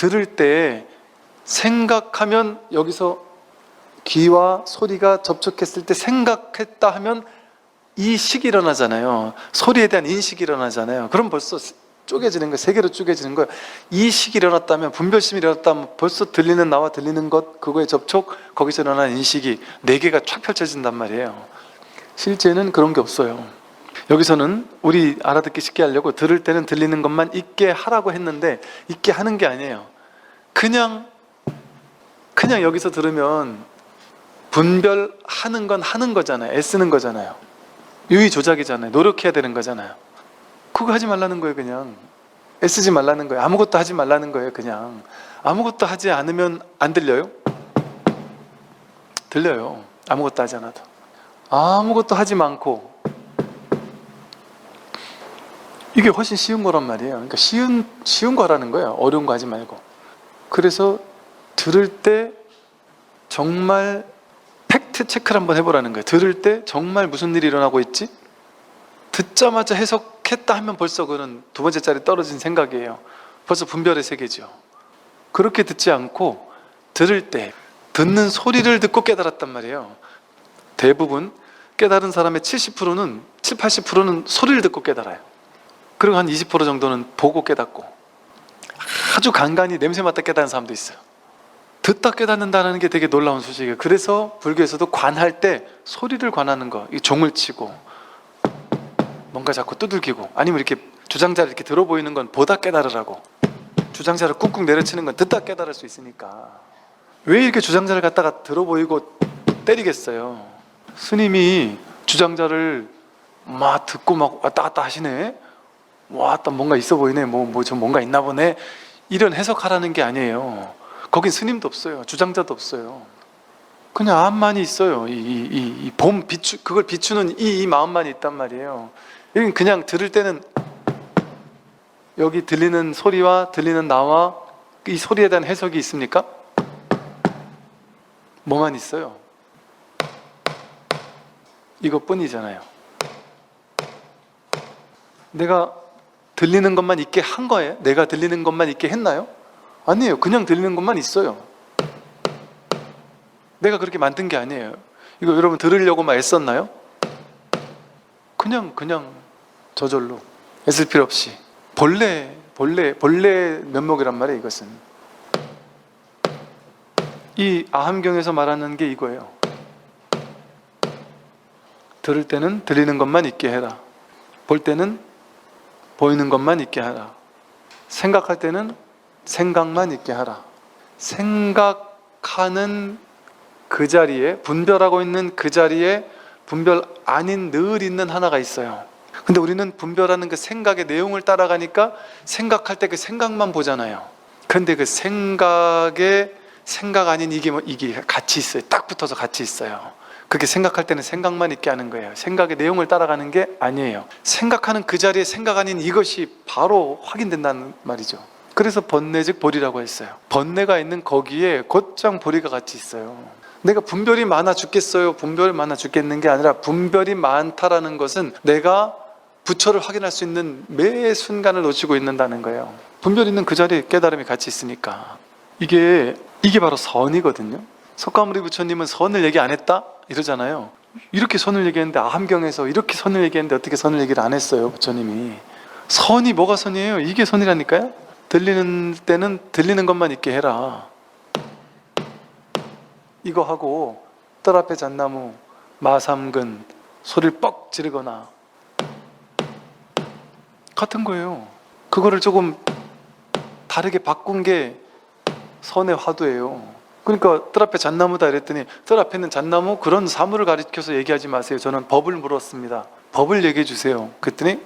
들을 때 생각하면 여기서 귀와 소리가 접촉했을 때 생각했다 하면 이식이 일어나잖아요. 소리에 대한 인식이 일어나잖아요. 그럼 벌써 쪼개지는 거예요. 세 개로 쪼개지는 거예요. 이식이 일어났다면, 분별심이 일어났다면 벌써 들리는 나와 들리는 것, 그거의 접촉, 거기서 일어나는 인식이 네 개가 쫙 펼쳐진단 말이에요. 실제는 그런 게 없어요. 여기서는 우리 알아듣기 쉽게 하려고 들을 때는 들리는 것만 있게 하라고 했는데 있게 하는 게 아니에요. 그냥 여기서 들으면 분별하는 건 하는 거잖아요. 애쓰는 거잖아요. 유의 조작이잖아요. 노력해야 되는 거잖아요. 그거 하지 말라는 거예요. 그냥 애쓰지 말라는 거예요. 아무것도 하지 말라는 거예요. 그냥 아무것도 하지 않으면 안 들려요? 들려요. 아무것도 하지 않아도. 아무것도 하지 않고, 이게 훨씬 쉬운 거란 말이에요. 그러니까 쉬운 거라는 거예요. 어려운 거 하지 말고. 그래서 들을 때 정말 팩트 체크를 한번 해보라는 거예요. 들을 때 정말 무슨 일이 일어나고 있지? 듣자마자 해석했다 하면 벌써 그는 두 번째 자리 떨어진 생각이에요. 벌써 분별의 세계죠. 그렇게 듣지 않고 들을 때 듣는 소리를 듣고 깨달았단 말이에요. 대부분 깨달은 사람의 70%는 80%는 소리를 듣고 깨달아요. 그리고 한 20% 정도는 보고 깨닫고, 아주 간간히 냄새 맡다 깨닫는 사람도 있어요. 듣다 깨닫는다는 게 되게 놀라운 소식이에요. 그래서 불교에서도 관할 때 소리를 관하는 거, 이 종을 치고 뭔가 자꾸 두들기고, 아니면 이렇게 주장자를 이렇게 들어 보이는 건 보다 깨달으라고, 주장자를 꾹꾹 내려치는 건 듣다 깨달을 수 있으니까. 왜 이렇게 주장자를 갖다가 들어 보이고 때리겠어요? 스님이 주장자를 막 듣고 막 왔다 갔다 하시네. 와, 또 뭔가 있어 보이네. 좀 뭔가 있나 보네. 이런 해석하라는 게 아니에요. 거긴 스님도 없어요. 주장자도 없어요. 그냥 암만이 있어요. 그걸 비추는 이 마음만이 있단 말이에요. 여긴 그냥 들을 때는 여기 들리는 소리와 들리는 나와 이 소리에 대한 해석이 있습니까? 뭐만 있어요? 이것뿐이잖아요. 내가 들리는 것만 있게 한 거예요? 내가 들리는 것만 있게 했나요? 아니에요. 그냥 들리는 것만 있어요. 내가 그렇게 만든 게 아니에요. 이거 여러분 들으려고만 애썼나요? 그냥 저절로 애쓸 필요 없이 본래 면목이란 말이에요. 이것은 이 아함경에서 말하는 게 이거예요. 들을 때는 들리는 것만 있게 해라. 볼 때는 보이는 것만 있게 하라. 생각할 때는 생각만 있게 하라. 생각하는 그 자리에, 분별하고 있는 그 자리에 분별 아닌 늘 있는 하나가 있어요. 근데 우리는 분별하는 그 생각의 내용을 따라가니까 생각할 때 그 생각만 보잖아요. 근데 그 생각에 생각 아닌 이게 같이 있어요. 딱 붙어서 같이 있어요. 그렇게 생각할 때는 생각만 있게 하는 거예요. 생각의 내용을 따라가는 게 아니에요. 생각하는 그 자리에 생각 아닌 이것이 바로 확인된다는 말이죠. 그래서 번뇌 즉 보리라고 했어요. 번뇌가 있는 거기에 곧장 보리가 같이 있어요. 내가 분별이 많아 죽겠어요, 분별이 많아 죽겠는 게 아니라, 분별이 많다라는 것은 내가 부처를 확인할 수 있는 매 순간을 놓치고 있는다는 거예요. 분별 있는 그 자리에 깨달음이 같이 있으니까. 이게 바로 선이거든요. 석가모니 부처님은 선을 얘기 안 했다? 이러잖아요. 이렇게 선을 얘기했는데, 아함경에서 이렇게 선을 얘기했는데 어떻게 선을 얘기를 안 했어요, 부처님이. 선이 뭐가 선이에요? 이게 선이라니까요. 들리는 때는 들리는 것만 있게 해라. 이거 하고 뜰 앞에 잣나무, 마삼근 소리를 뻑 지르거나 같은 거예요. 그거를 조금 다르게 바꾼 게 선의 화두예요. 그러니까 뜰 앞에 잣나무다 이랬더니, 뜰 앞에 있는 잣나무, 그런 사물을 가리켜서 얘기하지 마세요. 저는 법을 물었습니다. 법을 얘기해 주세요. 그랬더니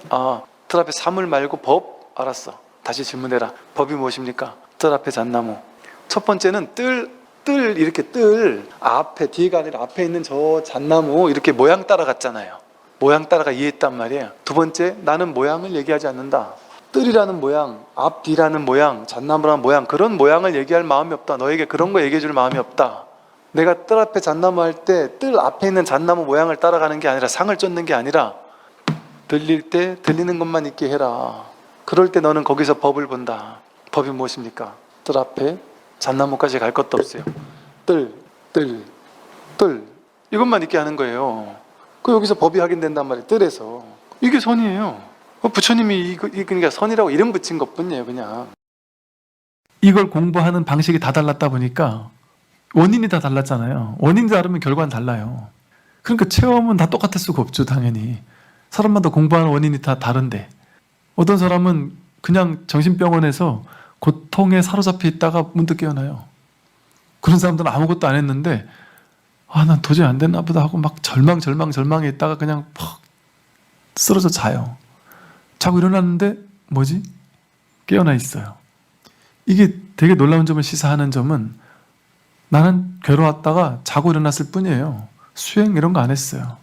뜰 앞에 사물 말고 법? 알았어. 다시 질문해라. 법이 무엇입니까? 뜰 앞에 잣나무. 첫 번째는 뜰 앞에, 뒤가 아니라 앞에 있는 저 잣나무 이렇게 모양 따라갔잖아요. 모양 따라가 이해했단 말이에요. 두 번째, 나는 모양을 얘기하지 않는다. 뜰이라는 모양, 앞 뒤라는 모양, 잣나무라는 모양, 그런 모양을 얘기할 마음이 없다. 너에게 그런 거 얘기해 줄 마음이 없다. 내가 뜰 앞에 잣나무 할 때 뜰 앞에 있는 잣나무 모양을 따라가는 게 아니라, 상을 쫓는 게 아니라, 들릴 때 들리는 것만 있게 해라. 그럴 때 너는 거기서 법을 본다. 법이 무엇입니까? 뜰 앞에 잣나무까지 갈 것도 없어요. 뜰 이것만 있게 하는 거예요. 그 여기서 법이 확인된단 말이에요. 뜰에서. 이게 선이에요. 부처님이 그러니까 선이라고 이름 붙인 것뿐이에요. 그냥 이걸 공부하는 방식이 다 달랐다 보니까 원인이 다 달랐잖아요. 원인이 다르면 결과는 달라요. 그러니까 체험은 다 똑같을 수가 없죠. 당연히 사람마다 공부하는 원인이 다 다른데, 어떤 사람은 그냥 정신병원에서 고통에 사로잡혀 있다가 문득 깨어나요. 그런 사람들은 아무것도 안 했는데 난 도저히 안 됐나 보다 하고 막 절망에 있다가 그냥 퍽 쓰러져 자요. 자고 일어났는데 뭐지? 깨어나 있어요. 이게 되게 놀라운 점을 시사하는 점은, 나는 괴로웠다가 자고 일어났을 뿐이에요. 수행 이런 거 안 했어요.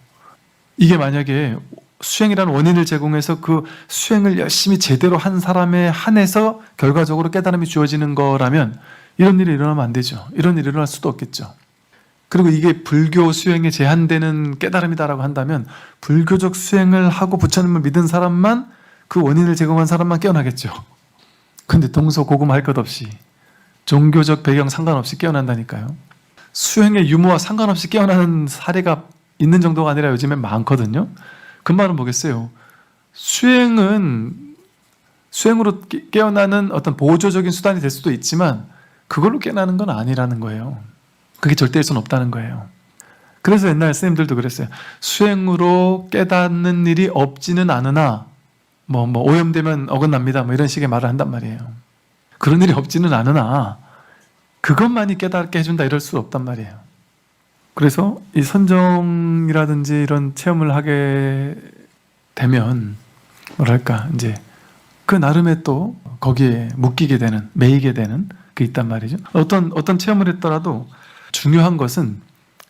이게 만약에 수행이라는 원인을 제공해서 그 수행을 열심히 제대로 한 사람에 한해서 결과적으로 깨달음이 주어지는 거라면 이런 일이 일어나면 안 되죠. 이런 일이 일어날 수도 없겠죠. 그리고 이게 불교 수행에 제한되는 깨달음이다라고 한다면 불교적 수행을 하고 부처님을 믿은 사람만, 그 원인을 제공한 사람만 깨어나겠죠. 근데 동서고금 할 것 없이, 종교적 배경 상관없이 깨어난다니까요. 수행의 유무와 상관없이 깨어나는 사례가 있는 정도가 아니라 요즘엔 많거든요. 그 말은 뭐겠어요? 수행으로 깨어나는 어떤 보조적인 수단이 될 수도 있지만 그걸로 깨어나는 건 아니라는 거예요. 그게 절대일 수는 없다는 거예요. 그래서 옛날 스님들도 그랬어요. 수행으로 깨닫는 일이 없지는 않으나 오염되면 어긋납니다. 이런 식의 말을 한단 말이에요. 그런 일이 없지는 않으나 그것만이 깨닫게 해준다 이럴 수 없단 말이에요. 그래서 이 선정이라든지 이런 체험을 하게 되면 뭐랄까 이제 그 나름의 또 거기에 묶이게 되는, 매이게 되는 게 있단 말이죠. 어떤 체험을 했더라도 중요한 것은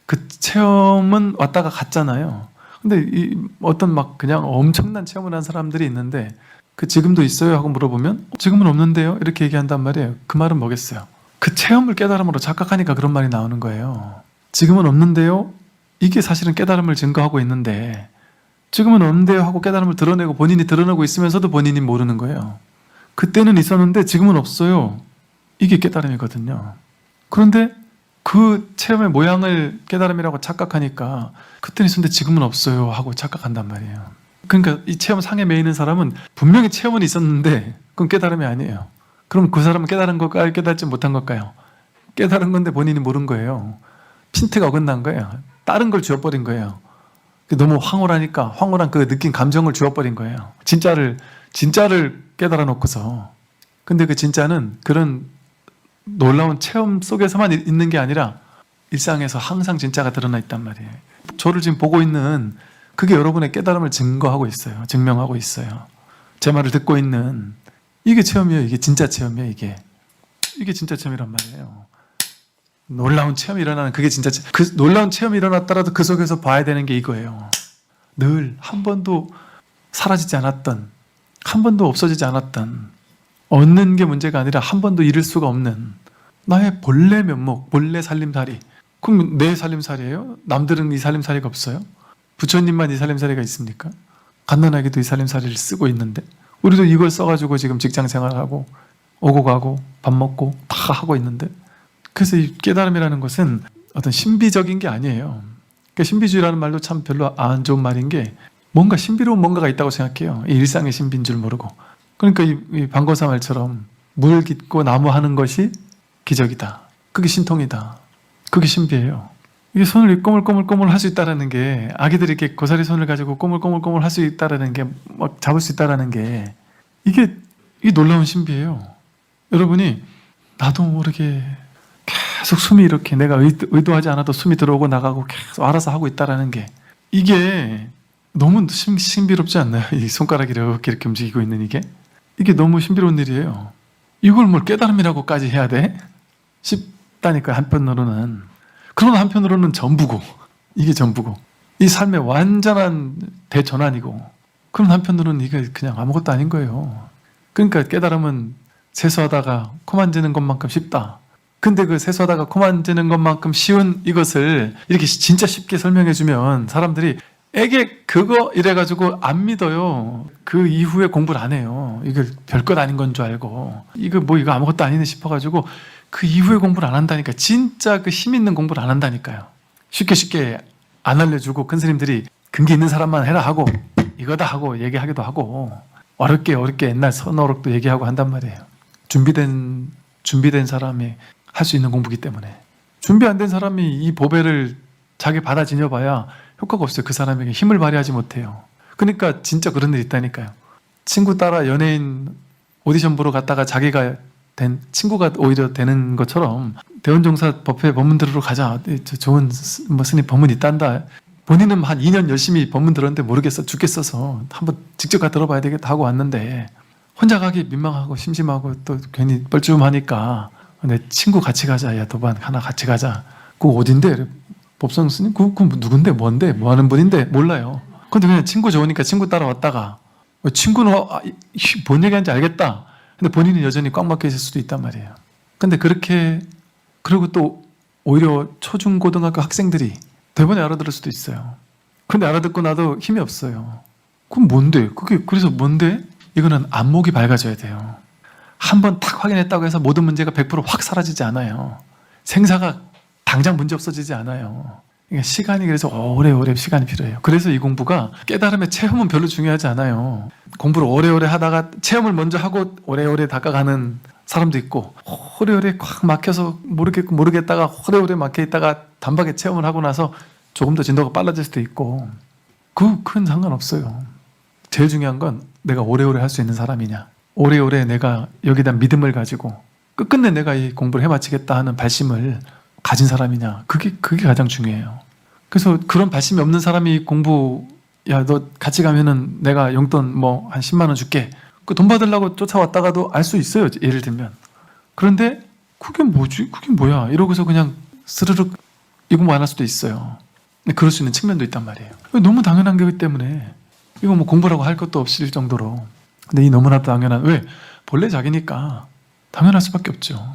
그 체험은 왔다가 갔잖아요. 근데 어떤 막 그냥 엄청난 체험을 한 사람들이 있는데 그 지금도 있어요? 하고 물어보면 지금은 없는데요? 이렇게 얘기한단 말이에요. 그 말은 뭐겠어요? 그 체험을 깨달음으로 착각하니까 그런 말이 나오는 거예요. 지금은 없는데요? 이게 사실은 깨달음을 증거하고 있는데 지금은 없는데요? 하고 깨달음을 드러내고 본인이 드러내고 있으면서도 본인이 모르는 거예요. 그때는 있었는데 지금은 없어요. 이게 깨달음이거든요. 그런데 그 체험의 모양을 깨달음이라고 착각하니까 그때는 있었는데 지금은 없어요 하고 착각한단 말이에요. 그러니까 이 체험 상에 매이는 사람은 분명히 체험은 있었는데 그건 깨달음이 아니에요. 그럼 그 사람은 깨달은 걸까요? 깨달지 못한 걸까요? 깨달은 건데 본인이 모른 거예요. 핀트가 어긋난 거예요. 다른 걸 주어버린 거예요. 너무 황홀하니까 황홀한 그 느낀 감정을 주어버린 거예요. 진짜를 깨달아 놓고서. 근데 그 진짜는 그런 놀라운 체험 속에서만 있는 게 아니라 일상에서 항상 진짜가 드러나 있단 말이에요. 저를 지금 보고 있는 그게 여러분의 깨달음을 증거하고 있어요. 증명하고 있어요. 제 말을 듣고 있는 이게 체험이에요. 이게 진짜 체험이에요. 이게 진짜 체험이란 말이에요. 놀라운 체험이 일어나는 그게 진짜 그 놀라운 체험이 일어났더라도 그 속에서 봐야 되는 게 이거예요. 늘 한 번도 사라지지 않았던, 한 번도 없어지지 않았던, 얻는 게 문제가 아니라 한 번도 잃을 수가 없는 나의 본래 면목, 본래 살림살이. 그럼 내 살림살이에요? 남들은 이 살림살이가 없어요? 부처님만 이 살림살이가 있습니까? 갓난아기도 이 살림살이를 쓰고 있는데 우리도 이걸 써가지고 지금 직장생활하고 오고 가고 밥 먹고 다 하고 있는데, 그래서 이 깨달음이라는 것은 어떤 신비적인 게 아니에요. 그러니까 신비주의라는 말도 참 별로 안 좋은 말인 게 뭔가 신비로운 뭔가가 있다고 생각해요. 이 일상의 신비인 줄 모르고. 그러니까 이 방거사 말처럼 물 깃고 나무 하는 것이 기적이다. 그게 신통이다. 그게 신비예요. 이게 손을 꼬물꼬물꼬물 할 수 있다는 게, 아기들이 이렇게 고사리 손을 가지고 꼬물꼬물꼬물 할 수 있다는 게, 막 잡을 수 있다는 게, 이게 놀라운 신비예요. 여러분이 나도 모르게 계속 숨이 이렇게 내가 의도하지 않아도 숨이 들어오고 나가고 계속 알아서 하고 있다는 게, 이게 너무 신비롭지 않나요? 이 손가락이 이렇게 움직이고 있는 이게 너무 신비로운 일이에요. 이걸 뭘 깨달음이라고까지 해야 돼? 싶다니까요, 한편으로는. 그러나 한편으로는 전부고, 이게 전부고, 이 삶의 완전한 대전환이고, 그런 한편으로는 이게 그냥 아무것도 아닌 거예요. 그러니까 깨달음은 세수하다가 코 만지는 것만큼 쉽다. 근데 그 세수하다가 코 만지는 것만큼 쉬운 이것을 이렇게 진짜 쉽게 설명해주면 사람들이 에게 그거 이래가지고 안 믿어요. 그 이후에 공부를 안 해요. 이거 별것 아닌 건 줄 알고 이거 아무것도 아니네 싶어가지고 그 이후에 공부를 안 한다니까. 진짜 그 힘 있는 공부를 안 한다니까요. 쉽게 안 알려주고 큰 스님들이 근기 있는 사람만 해라 하고 이거다 하고 얘기하기도 하고 어렵게 옛날 선어록도 얘기하고 한단 말이에요. 준비된 사람이 할 수 있는 공부기 때문에. 준비 안 된 사람이 이 보배를 자기 받아 지녀봐야 효과가 없어요. 그 사람에게 힘을 발휘하지 못해요. 그러니까 진짜 그런 일 있다니까요. 친구 따라 연예인 오디션 보러 갔다가 자기가 된 친구가 오히려 되는 것처럼 대원종사 법회 법문 들으러 가자. 좋은 스님 법문 있단다. 본인은 한 2년 열심히 법문 들었는데 모르겠어 죽겠어서 한번 직접 가 들어봐야 되겠다 하고 왔는데 혼자 가기 민망하고 심심하고 또 괜히 뻘쭘하니까 내 친구 같이 가자. 야 도반 하나 같이 가자. 그거 어딘데? 법성 스님? 그 누군데? 뭔데? 뭐 하는 분인데? 몰라요. 근데 그냥 친구 좋으니까 친구 따라왔다가 친구는 뭔 얘기하는지 알겠다. 근데 본인은 여전히 꽉 막혀 있을 수도 있단 말이에요. 근데 그리고 또 오히려 초중고등학교 학생들이 대번에 알아들을 수도 있어요. 근데 알아듣고 나도 힘이 없어요. 그럼 뭔데? 그래서 뭔데? 이거는 안목이 밝아져야 돼요. 한번 탁 확인했다고 해서 모든 문제가 100%확 사라지지 않아요. 생사가 당장 문제 없어지지 않아요. 그러니까 시간이 그래서 오래 시간이 필요해요. 그래서 이 공부가 깨달음의 체험은 별로 중요하지 않아요. 공부를 오래 하다가 체험을 먼저 하고 오래 닦아가는 사람도 있고 오래 꽉 막혀서 모르겠다가 오래 막혀 있다가 단박에 체험을 하고 나서 조금 더 진도가 빨라질 수도 있고 큰 상관없어요. 제일 중요한 건 내가 오래오래 할 수 있는 사람이냐, 오래오래 내가 여기다 믿음을 가지고 끝끝내 내가 이 공부를 해마치겠다 하는 발심을 가진 사람이냐, 그게 가장 중요해요. 그래서 그런 발심이 없는 사람이 공부, 야 너 같이 가면은 내가 용돈 뭐 한 10만 원 줄게, 그 돈 받으려고 쫓아왔다가도 알 수 있어요. 예를 들면. 그런데 그게 뭐지? 그게 뭐야? 이러고서 그냥 스르륵 이 공부 안 할 수도 있어요. 근데 그럴 수 있는 측면도 있단 말이에요. 너무 당연한 거기 때문에 이거 뭐 공부라고 할 것도 없을 정도로. 근데 이 너무나 당연한, 왜? 본래 자기니까 당연할 수밖에 없죠.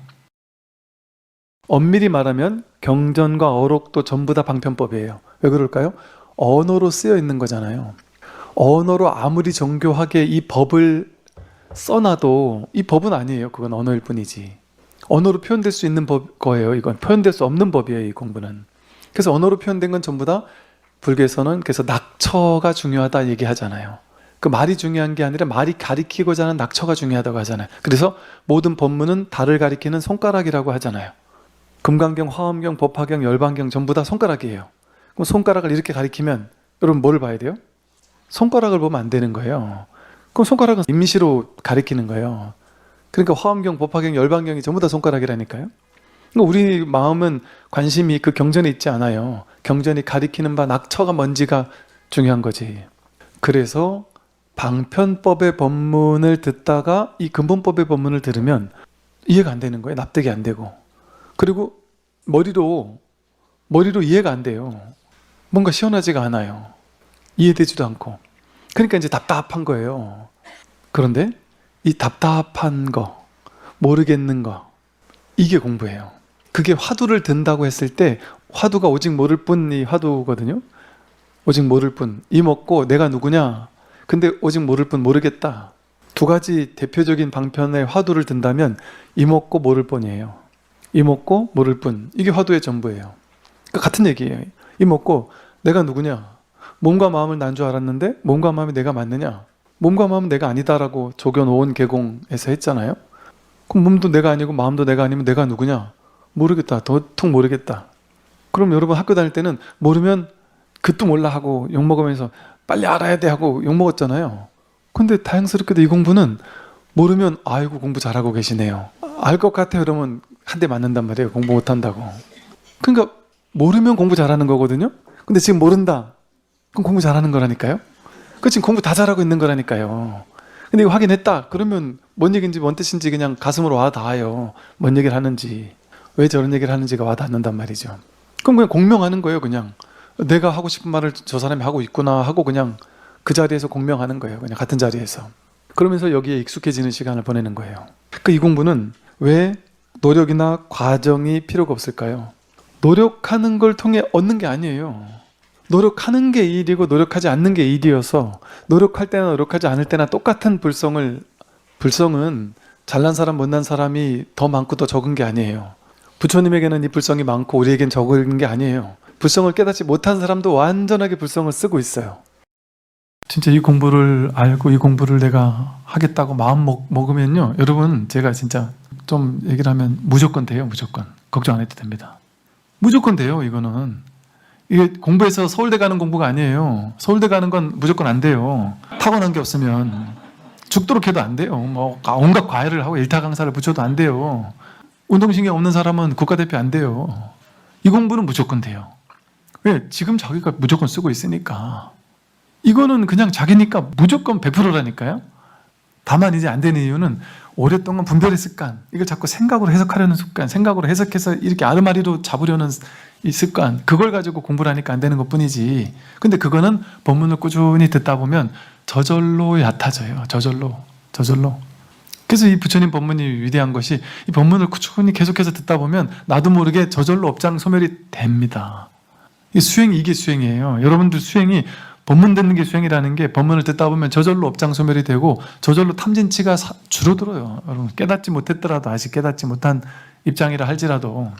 엄밀히 말하면 경전과 어록도 전부 다 방편법이에요. 왜 그럴까요? 언어로 쓰여 있는 거잖아요. 언어로 아무리 정교하게 이 법을 써놔도 이 법은 아니에요. 그건 언어일 뿐이지. 언어로 표현될 수 있는 거예요. 이건 표현될 수 없는 법이에요. 이 공부는. 그래서 언어로 표현된 건 전부 다 불교에서는 그래서 낙처가 중요하다 얘기하잖아요. 그 말이 중요한 게 아니라 말이 가리키고자 하는 낙처가 중요하다고 하잖아요. 그래서 모든 법문은 달을 가리키는 손가락이라고 하잖아요. 금강경, 화엄경, 법화경, 열반경 전부 다 손가락이에요. 그럼 손가락을 이렇게 가리키면 여러분 뭐를 봐야 돼요? 손가락을 보면 안 되는 거예요. 그럼 손가락은 임시로 가리키는 거예요. 그러니까 화엄경, 법화경, 열반경이 전부 다 손가락이라니까요. 그러니까 우리 마음은 관심이 그 경전에 있지 않아요. 경전이 가리키는 바 낙처가 뭔지가 중요한 거지. 그래서 방편법의 법문을 듣다가 이 근본법의 법문을 들으면 이해가 안 되는 거예요. 납득이 안 되고. 그리고 머리로 이해가 안 돼요. 뭔가 시원하지가 않아요. 이해되지도 않고. 그러니까 이제 답답한 거예요. 그런데 이 답답한 거, 모르겠는 거, 이게 공부예요. 그게 화두를 든다고 했을 때 화두가 오직 모를 뿐이 화두거든요. 오직 모를 뿐. 이 먹고 내가 누구냐? 근데 오직 모를 뿐 모르겠다. 두 가지 대표적인 방편의 화두를 든다면 이 먹고 모를 뿐이에요. 이 먹고 모를 뿐. 이게 화두의 전부예요. 그러니까 같은 얘기예요. 이 먹고 내가 누구냐? 몸과 마음을 난 줄 알았는데 몸과 마음이 내가 맞느냐? 몸과 마음은 내가 아니다라고 조견오온 개공에서 했잖아요. 그럼 몸도 내가 아니고 마음도 내가 아니면 내가 누구냐? 모르겠다. 도통 모르겠다. 그럼 여러분 학교 다닐 때는 모르면 그것도 몰라 하고 욕먹으면서 빨리 알아야 돼 하고 욕먹었잖아요. 근데 다행스럽게도 이 공부는 모르면 아이고 공부 잘하고 계시네요. 알 것 같아요. 그러면 한 대 맞는단 말이에요. 공부 못한다고. 그러니까 모르면 공부 잘하는 거거든요. 근데 지금 모른다. 그럼 공부 잘하는 거라니까요. 그 지금 공부 다 잘하고 있는 거라니까요. 근데 이거 확인했다. 그러면 뭔 얘기인지 뭔 뜻인지 그냥 가슴으로 와 닿아요. 뭔 얘기를 하는지, 왜 저런 얘기를 하는지가 와 닿는단 말이죠. 그럼 그냥 공명하는 거예요. 그냥 내가 하고 싶은 말을 저 사람이 하고 있구나 하고 그냥 그 자리에서 공명하는 거예요. 그냥 같은 자리에서. 그러면서 여기에 익숙해지는 시간을 보내는 거예요. 그러니까 이 공부는 왜 노력이나 과정이 필요가 없을까요? 노력하는 걸 통해 얻는 게 아니에요. 노력하는 게 일이고 노력하지 않는 게 일이어서 노력할 때나 노력하지 않을 때나 똑같은 불성은 잘난 사람 못난 사람이 더 많고 더 적은 게 아니에요. 부처님에게는 이 불성이 많고 우리에겐 적은 게 아니에요. 불성을 깨닫지 못한 사람도 완전하게 불성을 쓰고 있어요. 진짜 이 공부를 알고 이 공부를 내가 하겠다고 마음 먹으면요, 여러분, 제가 진짜 좀 얘기를 하면 무조건 돼요. 무조건. 걱정 안 해도 됩니다. 무조건 돼요. 이거는 이게 공부해서 서울대 가는 공부가 아니에요. 서울대 가는 건 무조건 안 돼요. 타고난 게 없으면 죽도록 해도 안 돼요. 뭐 온갖 과외를 하고 일타 강사를 붙여도 안 돼요. 운동신경 없는 사람은 국가대표 안 돼요. 이 공부는 무조건 돼요. 왜? 지금 자기가 무조건 쓰고 있으니까. 이거는 그냥 자기니까 무조건 100%라니까요. 다만 이제 안 되는 이유는 오랫동안 분별의 습관, 이걸 자꾸 생각으로 해석하려는 습관, 생각으로 해석해서 이렇게 아르마리로 잡으려는 이 습관, 그걸 가지고 공부를 하니까 안 되는 것뿐이지. 근데 그거는 법문을 꾸준히 듣다 보면 저절로 얕아져요. 저절로. 그래서 이 부처님 법문이 위대한 것이, 이 법문을 꾸준히 계속해서 듣다 보면 나도 모르게 저절로 업장 소멸이 됩니다. 이 수행이, 이게 수행이에요. 여러분들 수행이, 법문 듣는 게 수행이라는 게, 법문을 듣다 보면 저절로 업장 소멸이 되고 저절로 탐진치가 줄어들어요. 여러분, 깨닫지 못했더라도, 아직 깨닫지 못한 입장이라 할지라도.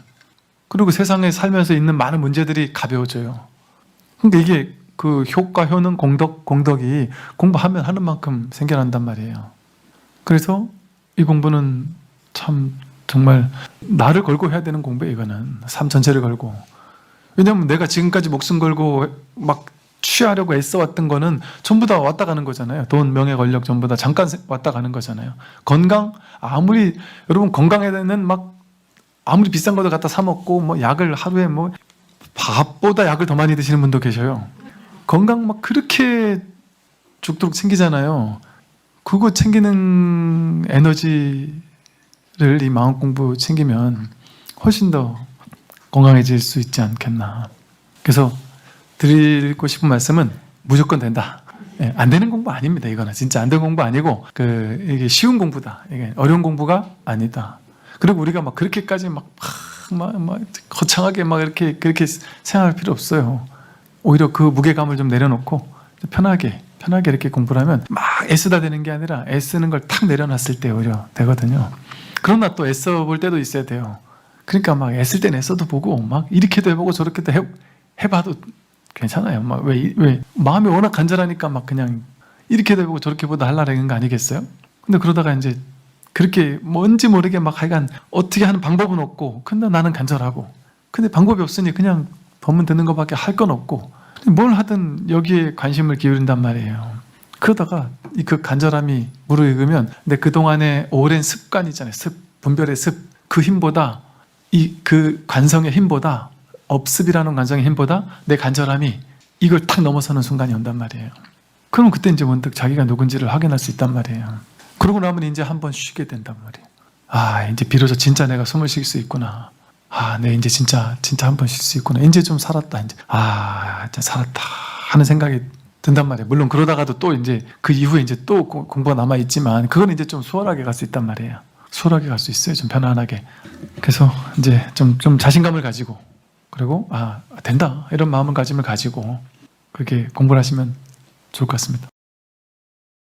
그리고 세상에 살면서 있는 많은 문제들이 가벼워져요. 그러니까 이게 그 효과, 효능, 공덕이 공부하면 하는 만큼 생겨난단 말이에요. 그래서 이 공부는 참 정말 나를 걸고 해야 되는 공부예요. 이거는 삶 전체를 걸고. 왜냐하면 내가 지금까지 목숨 걸고 막 취하려고 애써왔던 거는 전부 다 왔다 가는 거잖아요. 돈, 명예, 권력 전부 다 잠깐 왔다 가는 거잖아요. 건강, 여러분 건강에 대한 막 아무리 비싼 것도 갖다 사 먹고 뭐 약을 하루에 뭐 밥보다 약을 더 많이 드시는 분도 계셔요. 건강 막 그렇게 죽도록 챙기잖아요. 그거 챙기는 에너지를 이 마음 공부 챙기면 훨씬 더 건강해질 수 있지 않겠나. 그래서 드리고 싶은 말씀은 무조건 된다. 예, 안 되는 공부 아닙니다. 이거는 진짜 안 되는 공부 아니고 이게 쉬운 공부다. 이게 어려운 공부가 아니다. 그리고 우리가 막 그렇게까지 막 거창하게 막 그렇게 생각할 필요 없어요. 오히려 그 무게감을 좀 내려놓고 편하게 이렇게 공부를 하면 막 애쓰다 되는 게 아니라 애쓰는 걸 탁 내려놨을 때 오히려 되거든요. 그러나 또 애써 볼 때도 있어야 돼요. 그러니까 막 애쓸 땐 애써도 보고 막 이렇게도 해보고 저렇게도 해봐도 괜찮아요. 막 왜 마음이 워낙 간절하니까 막 그냥 이렇게도 해보고 저렇게보다 하려는 거 아니겠어요? 근데 그러다가 이제 그렇게 뭔지 모르게 막 하여간 어떻게 하는 방법은 없고, 근데 나는 간절하고, 근데 방법이 없으니 그냥 법문 듣는 것밖에 할 건 없고, 뭘 하든 여기에 관심을 기울인단 말이에요. 그러다가 그 간절함이 무르익으면 내 그동안의 오랜 습관 있잖아요. 분별의 그 힘보다, 그 관성의 힘보다, 업습이라는 관성의 힘보다 내 간절함이 이걸 탁 넘어서는 순간이 온단 말이에요. 그럼 그때 이제 문득 자기가 누군지를 확인할 수 있단 말이에요. 그러고 나면 이제 한번 쉬게 된단 말이에요. 이제 비로소 진짜 내가 숨을 쉴 수 있구나. 내 이제 진짜 한번 쉴 수 있구나. 이제 좀 살았다. 이제 진짜 살았다 하는 생각이 든단 말이에요. 물론 그러다가도 또 이제 그 이후에 이제 또 공부가 남아 있지만 그건 이제 좀 수월하게 갈 수 있단 말이에요. 수월하게 갈 수 있어요. 좀 편안하게. 그래서 이제 좀 자신감을 가지고, 그리고 된다 이런 마음을 가지고 그렇게 공부를 하시면 좋을 것 같습니다.